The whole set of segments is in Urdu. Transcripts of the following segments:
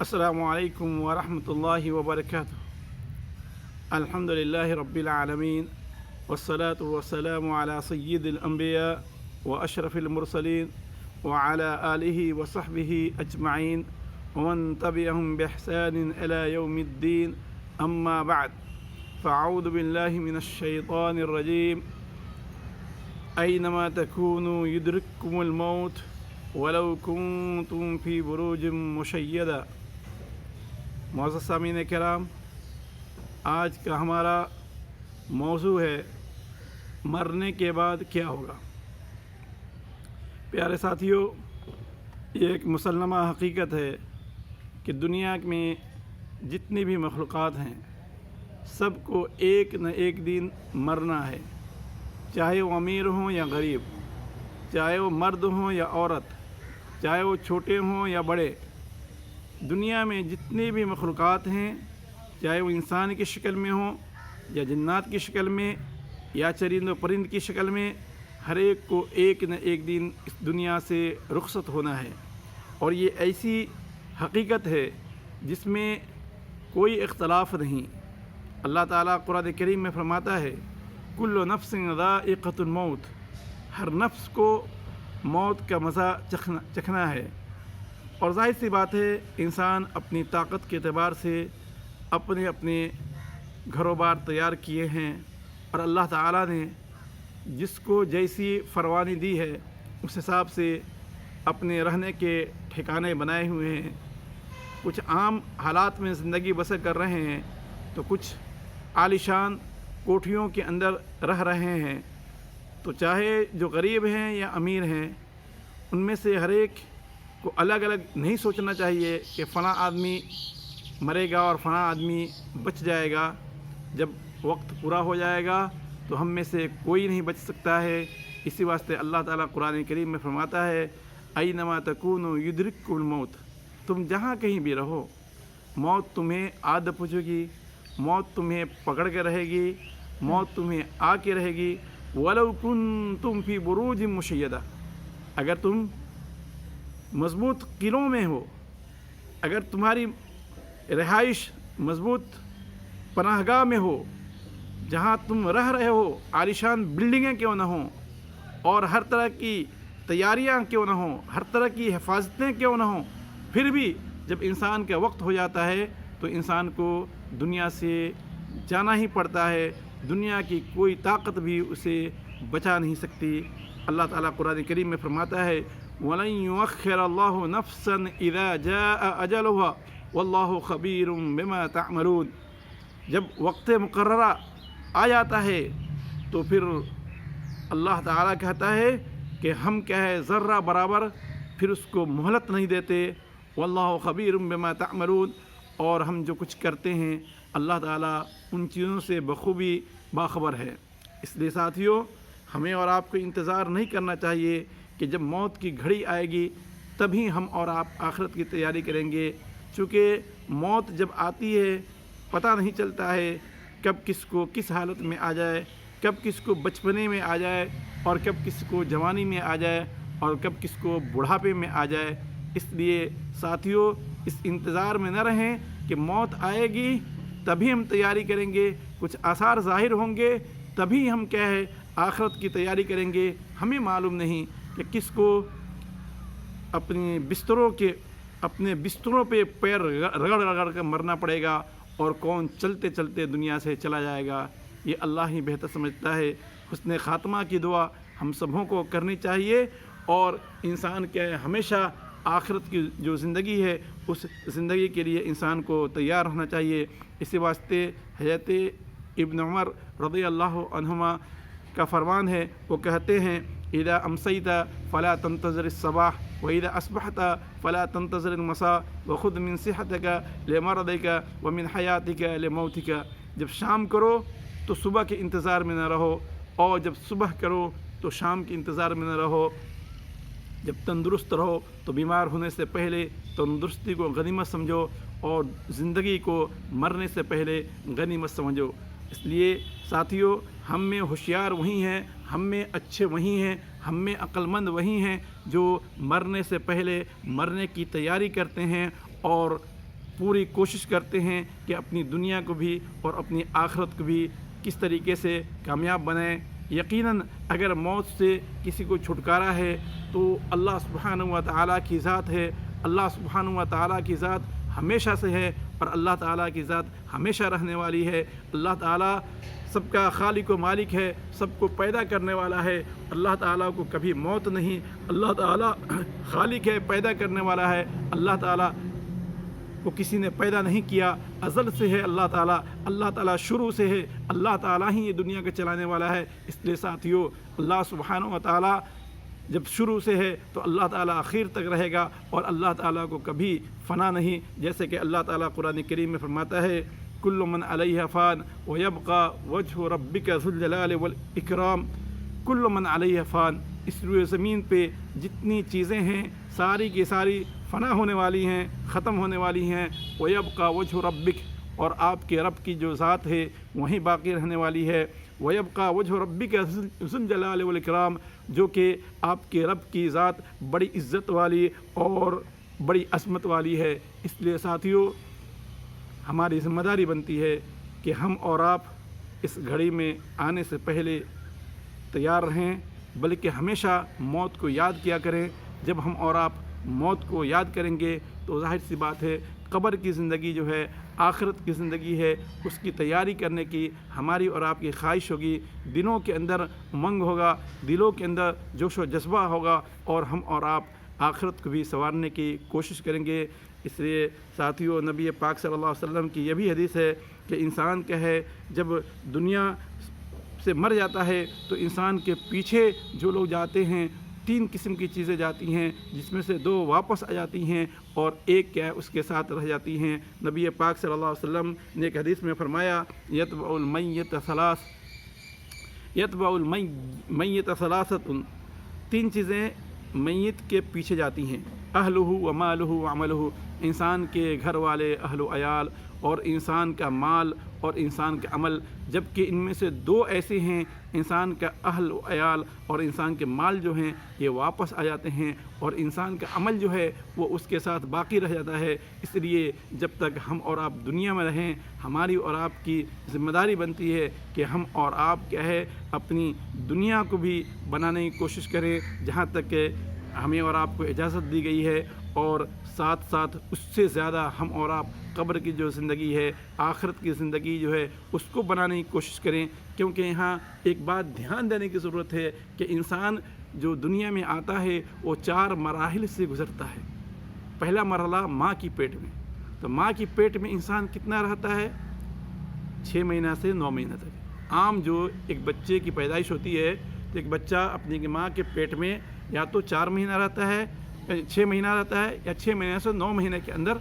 السلام علیکم ورحمۃ اللہ وبرکاتہ۔ الحمدللہ رب العالمین والصلاة والسلام علی سید الانبیاء واشرف المرسلین وعلى آلہ وصحبہ اجمعین ومن تبعہم بإحسان الی یوم الدین، اما بعد فاعوذ باللہ من الشیطان الرجیم۔ اینما تکونوا یدرککم الموت ولو کنتم فی بروج مشیدہ۔ معزز سامعین کرام، آج کا ہمارا موضوع ہے مرنے کے بعد کیا ہوگا۔ پیارے ساتھیوں، یہ ایک مسلمہ حقیقت ہے کہ دنیا میں جتنی بھی مخلوقات ہیں سب کو ایک نہ ایک دن مرنا ہے، چاہے وہ امیر ہوں یا غریب، چاہے وہ مرد ہوں یا عورت، چاہے وہ چھوٹے ہوں یا بڑے۔ دنیا میں جتنی بھی مخلوقات ہیں، چاہے وہ انسان کی شکل میں ہوں یا جنات کی شکل میں یا چرند و پرند کی شکل میں، ہر ایک کو ایک نہ ایک دن اس دنیا سے رخصت ہونا ہے۔ اور یہ ایسی حقیقت ہے جس میں کوئی اختلاف نہیں۔ اللہ تعالیٰ قرآن کریم میں فرماتا ہے، کل نفس ذائقۃ الموت، ہر نفس کو موت کا مزہ چکھنا ہے۔ اور ظاہر سی بات ہے، انسان اپنی طاقت کے اعتبار سے اپنے گھر و بار تیار کیے ہیں، اور اللہ تعالیٰ نے جس کو جیسی فروانی دی ہے اس حساب سے اپنے رہنے کے ٹھکانے بنائے ہوئے ہیں۔ کچھ عام حالات میں زندگی بسر کر رہے ہیں تو کچھ عالیشان کوٹھیوں کے اندر رہ رہے ہیں۔ تو چاہے جو غریب ہیں یا امیر ہیں، ان میں سے ہر ایک کو الگ الگ نہیں سوچنا چاہیے کہ فلاں آدمی مرے گا اور فلاں آدمی بچ جائے گا۔ جب وقت پورا ہو جائے گا تو ہم میں سے کوئی نہیں بچ سکتا ہے۔ اسی واسطے اللہ تعالیٰ قرآن کریم میں فرماتا ہے، اینما تکونوا یدرککم الموت، تم جہاں کہیں بھی رہو موت تمہیں آد پہنچے گی، موت تمہیں پکڑ کے رہے گی، موت تمہیں آ کے رہے گی۔ ولو کنتم فی بروج مشیدہ، اگر تم مضبوط قلعوں میں ہو، اگر تمہاری رہائش مضبوط پناہ گاہ میں ہو، جہاں تم رہ رہے ہو عالیشان بلڈنگیں کیوں نہ ہوں، اور ہر طرح کی تیاریاں کیوں نہ ہوں، ہر طرح کی حفاظتیں کیوں نہ ہوں، پھر بھی جب انسان کا وقت ہو جاتا ہے تو انسان کو دنیا سے جانا ہی پڑتا ہے۔ دنیا کی کوئی طاقت بھی اسے بچا نہیں سکتی۔ اللہ تعالیٰ قرآن کریم میں فرماتا ہے، وَلَن يُؤَخِّرَ اللَّهُ نَفْسًا إِذَا جَاءَ أَجَلُهَا وَاللَّهُ خَبِيرٌ بِمَا تَعْمَلُونَ۔ جب وقت مقررہ آ جاتا ہے تو پھر اللہ تعالیٰ کہتا ہے کہ ہم کیا ہے ذرہ برابر پھر اس کو مہلت نہیں دیتے۔ وَاللَّهُ خَبِيرٌ بِمَا تَعْمَلُونَ، اور ہم جو کچھ کرتے ہیں اللہ تعالیٰ ان چیزوں سے بخوبی باخبر ہے۔ اس لیے ساتھیوں، ہمیں اور آپ کو انتظار نہیں کرنا چاہیے کہ جب موت کی گھڑی آئے گی تبھی ہم اور آپ آخرت کی تیاری کریں گے، چونکہ موت جب آتی ہے پتہ نہیں چلتا ہے کب کس کو کس حالت میں آ جائے، کب کس کو بچپنے میں آ جائے، اور کب کس کو جوانی میں آ جائے، اور کب کس کو بڑھاپے میں آ جائے۔ اس لیے ساتھیوں، اس انتظار میں نہ رہیں کہ موت آئے گی تبھی ہم تیاری کریں گے، کچھ آثار ظاہر ہوں گے تبھی ہم کیا ہے آخرت کی تیاری کریں گے۔ ہمیں معلوم نہیں کہ کس کو اپنے بستروں پہ پیر رگڑ رگڑ کر مرنا پڑے گا، اور کون چلتے چلتے دنیا سے چلا جائے گا، یہ اللہ ہی بہتر سمجھتا ہے۔ حسن خاتمہ کی دعا ہم سبوں کو کرنی چاہیے، اور انسان کیا ہے ہمیشہ آخرت کی جو زندگی ہے اس زندگی کے لیے انسان کو تیار رہنا چاہیے۔ اسی واسطے حضرت ابن عمر رضی اللہ عنہما کا فرمان ہے، وہ کہتے ہیں، اذا امسیت فلا تنتظر الصباح واذا اصبحت فلا تنتظر المساء وخذ من صحتك لمرضك ومن حیاتك لموتك۔ جب شام کرو تو صبح کے انتظار میں نہ رہو، اور جب صبح کرو تو شام کے انتظار میں نہ رہو۔ جب تندرست رہو تو بیمار ہونے سے پہلے تندرستی کو غنیمت سمجھو، اور زندگی کو مرنے سے پہلے غنیمت سمجھو۔ اس لیے ساتھیوں، ہم میں ہوشیار وہی ہیں، ہم میں اچھے وہی ہیں، ہم میں عقل مند وہی ہیں جو مرنے سے پہلے مرنے کی تیاری کرتے ہیں اور پوری کوشش کرتے ہیں کہ اپنی دنیا کو بھی اور اپنی آخرت کو بھی کس طریقے سے کامیاب بنائیں۔ یقیناً اگر موت سے کسی کو چھٹکارا ہے تو اللہ سبحانہ و تعالیٰ کی ذات ہے۔ اللہ سبحانہ و تعالیٰ کی ذات ہمیشہ سے ہے اور اللہ تعالیٰ کی ذات ہمیشہ رہنے والی ہے۔ اللہ تعالیٰ سب کا خالق و مالک ہے، سب کو پیدا کرنے والا ہے۔ اللہ تعالیٰ کو کبھی موت نہیں، اللہ تعالیٰ خالق ہے، پیدا کرنے والا ہے۔ اللہ تعالیٰ کو کسی نے پیدا نہیں کیا، ازل سے ہے اللہ تعالیٰ، اللہ تعالیٰ شروع سے ہے، اللہ تعالیٰ ہی یہ دنیا کو چلانے والا ہے۔ اس لیے ساتھیو، اللہ سبحانہ و تعالیٰ جب شروع سے ہے تو اللہ تعالیٰ آخر تک رہے گا اور اللہ تعالیٰ کو کبھی فنا نہیں، جیسے کہ اللہ تعالیٰ قرآن کریم میں فرماتا ہے کل من علیہ فان ویبقى وجہ ربک ذو الجلال والاکرام۔ کل من علیہ فان، اس روئے زمین پہ جتنی چیزیں ہیں ساری کی ساری فنا ہونے والی ہیں، ختم ہونے والی ہیں۔ ویبقى وجہ ربک، اور آپ کے رب کی جو ذات ہے وہیں باقی رہنے والی ہے۔ ویبقى وجہ ربک ذو الجلال والاکرام، جو کہ آپ کے رب کی ذات بڑی عزت والی اور بڑی عظمت والی ہے۔ اس لیے ساتھیو، ہماری ذمہ داری بنتی ہے کہ ہم اور آپ اس گھڑی میں آنے سے پہلے تیار رہیں، بلکہ ہمیشہ موت کو یاد کیا کریں۔ جب ہم اور آپ موت کو یاد کریں گے تو ظاہر سی بات ہے قبر کی زندگی جو ہے، آخرت کی زندگی ہے، اس کی تیاری کرنے کی ہماری اور آپ کی خواہش ہوگی، دلوں کے اندر امنگ ہوگا، دلوں کے اندر جوش و جذبہ ہوگا، اور ہم اور آپ آخرت کو بھی سنوارنے کی کوشش کریں گے۔ اس لیے ساتھیوں، نبی پاک صلی اللہ علیہ وسلم کی یہ بھی حدیث ہے کہ انسان کیا ہے، جب دنیا سے مر جاتا ہے تو انسان کے پیچھے جو لوگ جاتے ہیں، 3 قسم کی چیزیں جاتی ہیں، جس میں سے 2 واپس آ جاتی ہیں اور ایک کیا ہے اس کے ساتھ رہ جاتی ہیں۔ نبی پاک صلی اللہ علیہ وسلم نے ایک حدیث میں فرمایا یتبع المیت ثلاثۃ، 3 چیزیں میت کے پیچھے جاتی ہیں، اہلہ و مالہ و عملہ، انسان کے گھر والے، اہل و عیال، اور انسان کا مال اور انسان کا عمل۔ جبکہ ان میں سے 2 ایسے ہیں، انسان کا اہل و عیال اور انسان کے مال جو ہیں یہ واپس آ جاتے ہیں، اور انسان کا عمل جو ہے وہ اس کے ساتھ باقی رہ جاتا ہے۔ اس لیے جب تک ہم اور آپ دنیا میں رہیں، ہماری اور آپ کی ذمہ داری بنتی ہے کہ ہم اور آپ کیا ہے اپنی دنیا کو بھی بنانے کی کوشش کریں جہاں تک کہ ہمیں اور آپ کو اجازت دی گئی ہے، اور ساتھ ساتھ اس سے زیادہ ہم اور آپ قبر کی جو زندگی ہے، آخرت کی زندگی جو ہے اس کو بنانے کی کوشش کریں۔ کیونکہ یہاں ایک بات دھیان دینے کی ضرورت ہے کہ انسان جو دنیا میں آتا ہے وہ 4 مراحل سے گزرتا ہے۔ پہلا مرحلہ ماں کی پیٹ میں، تو ماں کی پیٹ میں انسان کتنا رہتا ہے؟ 6 مہینہ سے 9 مہینہ تک۔ عام جو ایک بچے کی پیدائش ہوتی ہے تو ایک بچہ اپنی ماں کے پیٹ میں یا تو 4 مہینہ رہتا ہے، 6 مہینہ رہتا ہے، یا 6 مہینے سے 9 مہینے کے اندر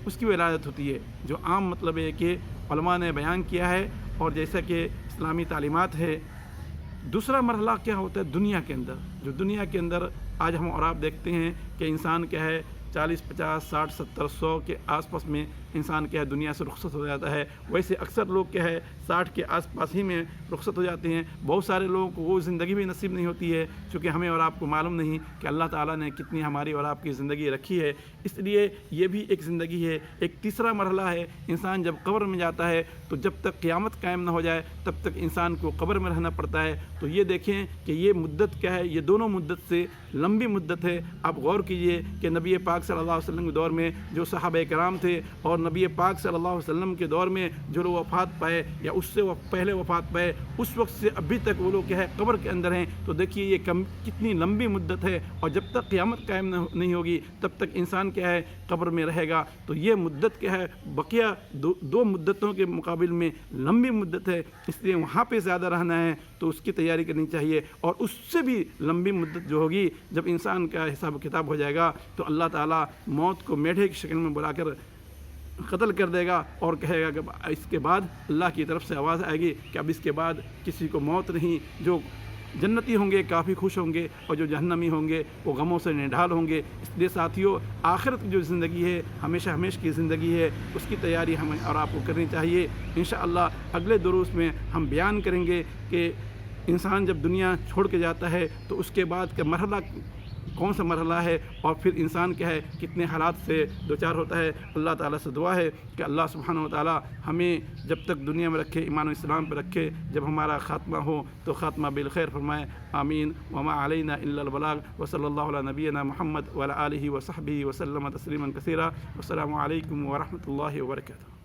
اس کی ولادت ہوتی ہے، جو عام مطلب ہے کہ علماء نے بیان کیا ہے اور جیسا کہ اسلامی تعلیمات ہے۔ دوسرا مرحلہ کیا ہوتا ہے دنیا کے اندر، جو دنیا کے اندر آج ہم اور آپ دیکھتے ہیں کہ انسان کیا ہے 40 50 60 70 100 کے آس پاس میں انسان کیا ہے دنیا سے رخصت ہو جاتا ہے۔ ویسے اکثر لوگ کیا ہے 60 کے آس پاس ہی میں رخصت ہو جاتے ہیں۔ بہت سارے لوگوں کو وہ زندگی بھی نصیب نہیں ہوتی ہے، چونکہ ہمیں اور آپ کو معلوم نہیں کہ اللہ تعالیٰ نے کتنی ہماری اور آپ کی زندگی رکھی ہے۔ اس لیے یہ بھی ایک زندگی ہے۔ ایک تیسرا مرحلہ ہے، انسان جب قبر میں جاتا ہے تو جب تک قیامت قائم نہ ہو جائے تب تک انسان کو قبر میں رہنا پڑتا ہے۔ تو یہ دیکھیں کہ یہ مدت کیا ہے، یہ دونوں مدت سے لمبی مدت ہے۔ آپ غور کیجئے کہ نبی پاک صلی اللہ علیہ وسلم کے دور میں جو صحابہ کرام تھے اور نبی پاک صلی اللہ علیہ وسلم کے دور میں جو لوگ وفات پائے یا اس سے پہلے وفات پائے، اس وقت سے ابھی تک وہ لوگ کیا ہے قبر کے اندر ہیں۔ تو دیکھیے یہ کتنی لمبی مدت ہے، اور جب تک قیامت قائم نہیں ہوگی تب تک انسان کیا ہے قبر میں رہے گا۔ تو یہ مدت کیا ہے بقیہ دو مدتوں کے مقابل میں لمبی مدت ہے، اس لیے وہاں پہ زیادہ رہنا ہے تو اس کی تیاری کرنی چاہیے۔ اور اس سے بھی لمبی مدت جو ہوگی جب انسان کا حساب کتاب ہو جائے گا تو اللہ تعالیٰ موت کو میڈھے کی شکل میں بلا کر قتل کر دے گا اور کہے گا کہ اس کے بعد اللہ کی طرف سے آواز آئے گی کہ اب اس کے بعد کسی کو موت نہیں۔ جو جنتی ہوں گے کافی خوش ہوں گے، اور جو جہنمی ہوں گے وہ غموں سے نڈھال ہوں گے۔ اس لیے ساتھیوں، آخرت کی جو زندگی ہے ہمیشہ کی زندگی ہے، اس کی تیاری ہمیں اور آپ کو کرنی چاہیے۔ انشاءاللہ اگلے دروس میں ہم بیان کریں گے کہ انسان جب دنیا چھوڑ کے جاتا ہے تو اس کے بعد کا مرحلہ کون سا مرحلہ ہے اور پھر انسان کیا ہے کتنے حالات سے دوچار ہوتا ہے۔ اللہ تعالیٰ سے دعا ہے کہ اللہ سبحانہ و تعالیٰ ہمیں جب تک دنیا میں رکھے ایمان و اسلام پہ رکھے، جب ہمارا خاتمہ ہو تو خاتمہ بالخیر فرمائے، آمین۔ وما علینا الا البلاغ، وصلی اللہ علی نبینا محمد وعلی آلہ وصحبہ وسلم تسلیما کثیرا، والسلام علیکم ورحمۃ اللہ وبرکاتہ۔